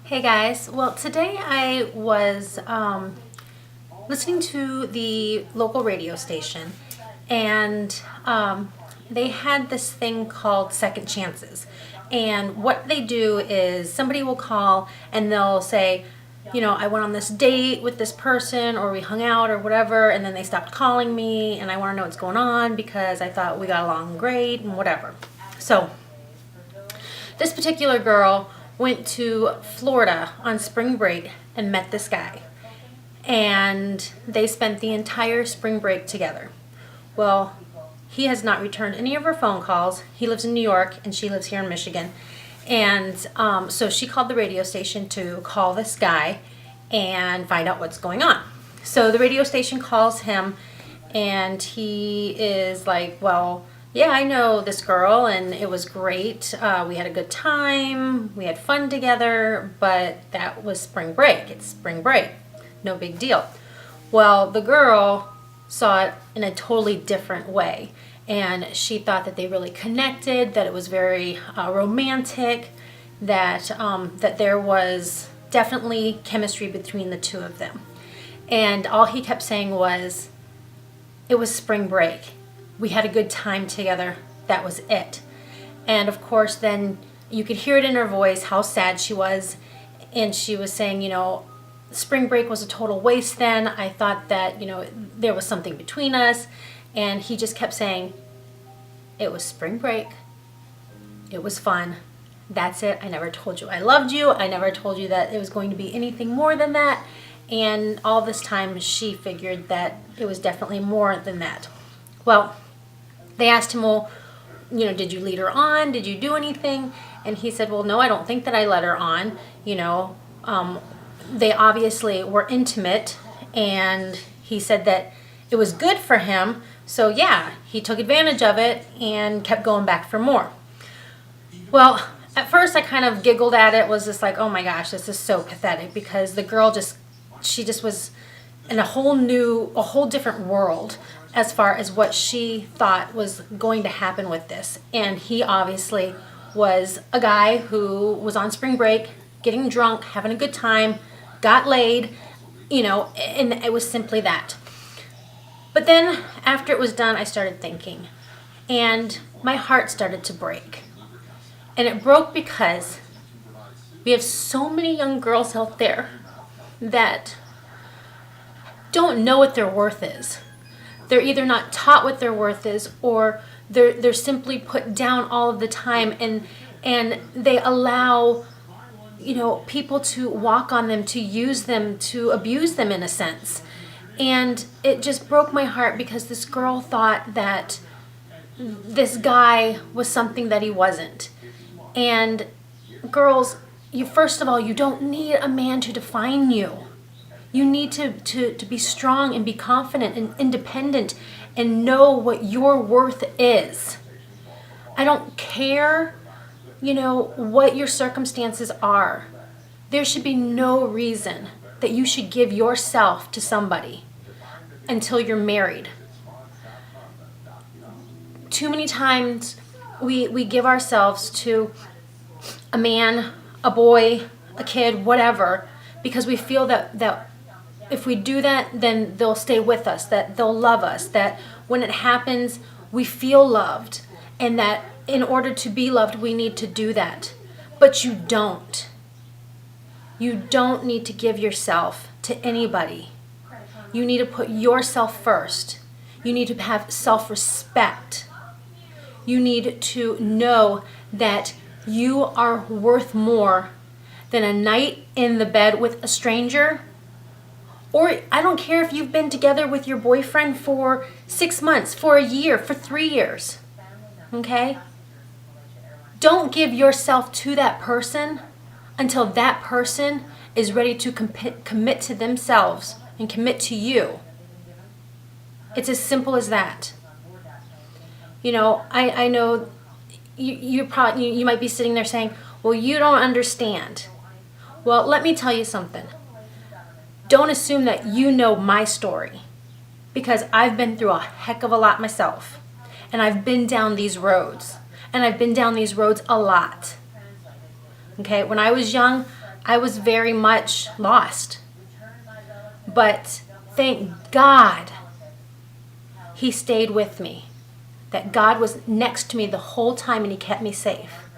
Hey guys, well today I was listening to the local radio station and they had this thing called second chances. And what they do is somebody will call and they'll say, I went on this date with this person or we hung out or whatever, and then they stopped calling me and I want to know what's going on because I thought we got along great and whatever. So this particular girl went to Florida on spring break and met this guy. And they spent the entire spring break together. Well, he has not returned any of her phone calls. He lives in New York and she lives here in Michigan. And so she called the radio station to call this guy and find out what's going on. So the radio station calls him and he is like, well, yeah, I know this girl and it was great. We had a good time. We had fun together, but that was spring break. It's spring break. No big deal. Well, the girl saw it in a totally different way. And she thought that they really connected, that it was very romantic, that there was definitely chemistry between the two of them. And all he kept saying was, it was spring break. We had a good time together. That was it. And of course, then you could hear it in her voice how sad she was. And she was saying, spring break was a total waste then. I thought that, there was something between us. And he just kept saying, it was spring break. It was fun. That's it. I never told you I loved you. I never told you that it was going to be anything more than that. And all this time she figured that it was definitely more than that. Well, they asked him, well, did you lead her on? Did you do anything? And he said, well, no, I don't think that I led her on. They obviously were intimate, and he said that it was good for him. So yeah, he took advantage of it and kept going back for more. Well, at first I kind of giggled at it, was just like, oh my gosh, this is so pathetic, because the girl she just was in a whole different world as far as what she thought was going to happen with this. And he obviously was a guy who was on spring break, getting drunk, having a good time, got laid, and it was simply that. But then after it was done, I started thinking, and my heart started to break. And it broke because we have so many young girls out there that don't know what their worth is. They're either not taught what their worth is, or they're simply put down all of the time, and they allow people to walk on them, to use them, to abuse them in a sense. And it just broke my heart because this girl thought that this guy was something that he wasn't. And girls, first of all, you don't need a man to define you. You need to be strong and be confident and independent and know what your worth is. I don't care, what your circumstances are. There should be no reason that you should give yourself to somebody until you're married. Too many times we give ourselves to a man, a boy, a kid, whatever, because we feel that if we do that, then they'll stay with us, that they'll love us, that when it happens, we feel loved, and that in order to be loved, we need to do that. But you don't. You don't need to give yourself to anybody. You need to put yourself first. You need to have self-respect. You need to know that you are worth more than a night in the bed with a stranger. Or I don't care if you've been together with your boyfriend for 6 months, for a year, for 3 years. Okay? Don't give yourself to that person until that person is ready to commit to themselves and commit to you. It's as simple as that. I know you might be sitting there saying, well, you don't understand. Well, let me tell you something. Don't assume that you know my story, because I've been through a heck of a lot myself, and I've been down these roads, and I've been down these roads a lot. Okay, when I was young, I was very much lost. But thank God he stayed with me. That God was next to me the whole time and he kept me safe.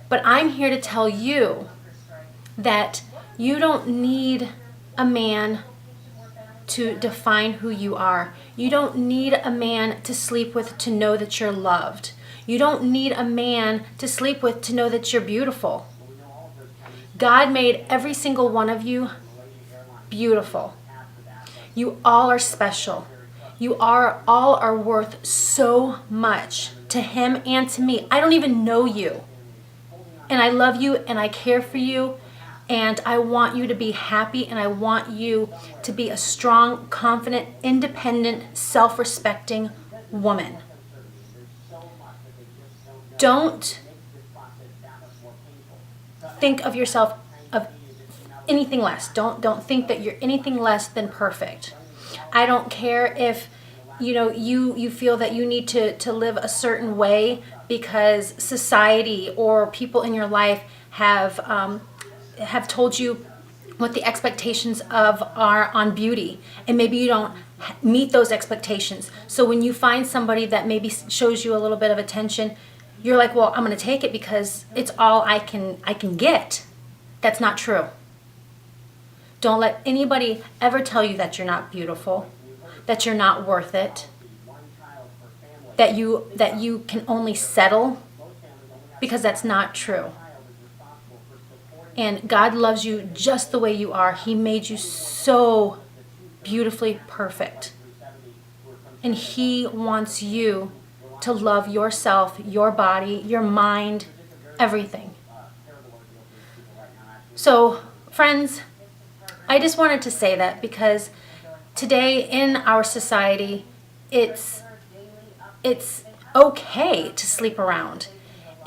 But I'm here to tell you that you don't need a man to define who you are. You don't need a man to sleep with to know that you're loved. You don't need a man to sleep with to know that you're beautiful. God made every single one of you beautiful. You all are special. You all are worth so much to him and to me. I don't even know you. And I love you and I care for you. And I want you to be happy and I want you to be a strong, confident, independent, self-respecting woman. Don't think of yourself of anything less. Don't think that you're anything less than perfect. I don't care if you feel that you need to live a certain way because society or people in your life have told you what the expectations are on beauty, and maybe you don't meet those expectations. So when you find somebody that maybe shows you a little bit of attention, you're like, well, I'm going to take it because it's all I can get. That's not true. Don't let anybody ever tell you that you're not beautiful, that you're not worth it, that you can only settle, because that's not true. And God loves you just the way you are. He made you so beautifully perfect. And he wants you to love yourself, your body, your mind, everything. So, friends, I just wanted to say that because today in our society, it's okay to sleep around.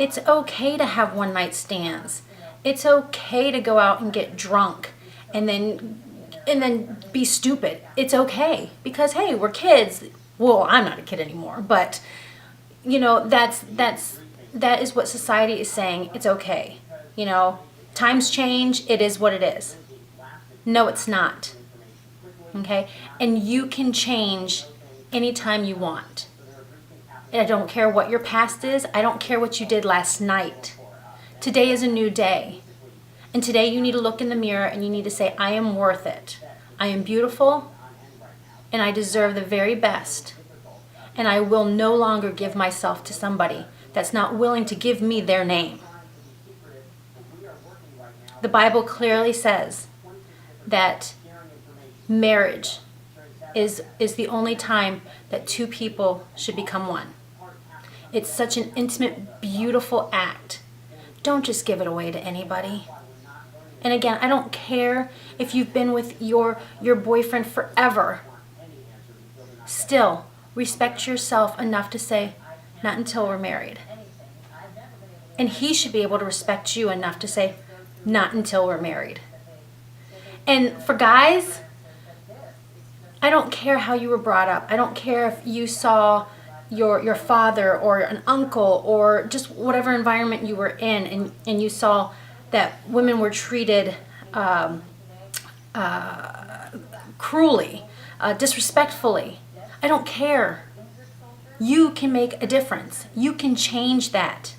It's okay to have one-night stands. It's okay to go out and get drunk and then be stupid. It's okay because hey, we're kids. Well, I'm not a kid anymore, but that is what society is saying. It's okay. Times change. It is what it is. No, it's not. Okay? And you can change anytime you want. I don't care what your past is. I don't care what you did last night. Today is a new day. And today you need to look in the mirror and you need to say, I am worth it. I am beautiful and I deserve the very best. And I will no longer give myself to somebody that's not willing to give me their name. The Bible clearly says that marriage is the only time that two people should become one. It's such an intimate, beautiful act. Don't just give it away to anybody. And again, I don't care if you've been with your boyfriend forever. Still, respect yourself enough to say, not until we're married. And he should be able to respect you enough to say, not until we're married. And for guys, I don't care how you were brought up. I don't care if you saw your father or an uncle or just whatever environment you were in and you saw that women were treated cruelly, disrespectfully. I don't care. You can make a difference. You can change that.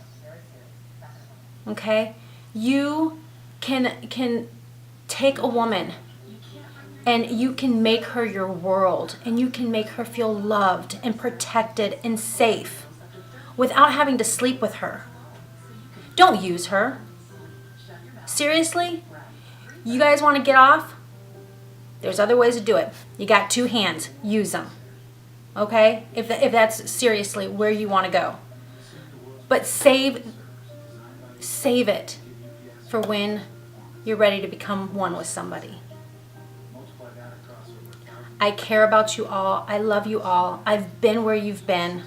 Okay? You can take a woman and you can make her your world, and you can make her feel loved and protected and safe without having to sleep with her. Don't use her. Seriously? You guys want to get off? There's other ways to do it. You got 2 hands. Use them. Okay? If that's seriously where you want to go. But save it for when you're ready to become one with somebody. I care about you all. I love you all. I've been where you've been.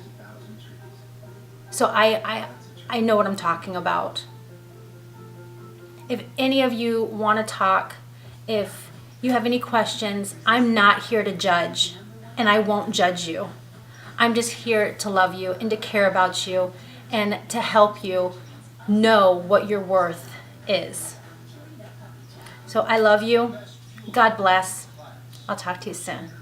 So I know what I'm talking about. If any of you want to talk, if you have any questions, I'm not here to judge, and I won't judge you. I'm just here to love you and to care about you and to help you know what your worth is. So I love you. God bless. I'll talk to you soon.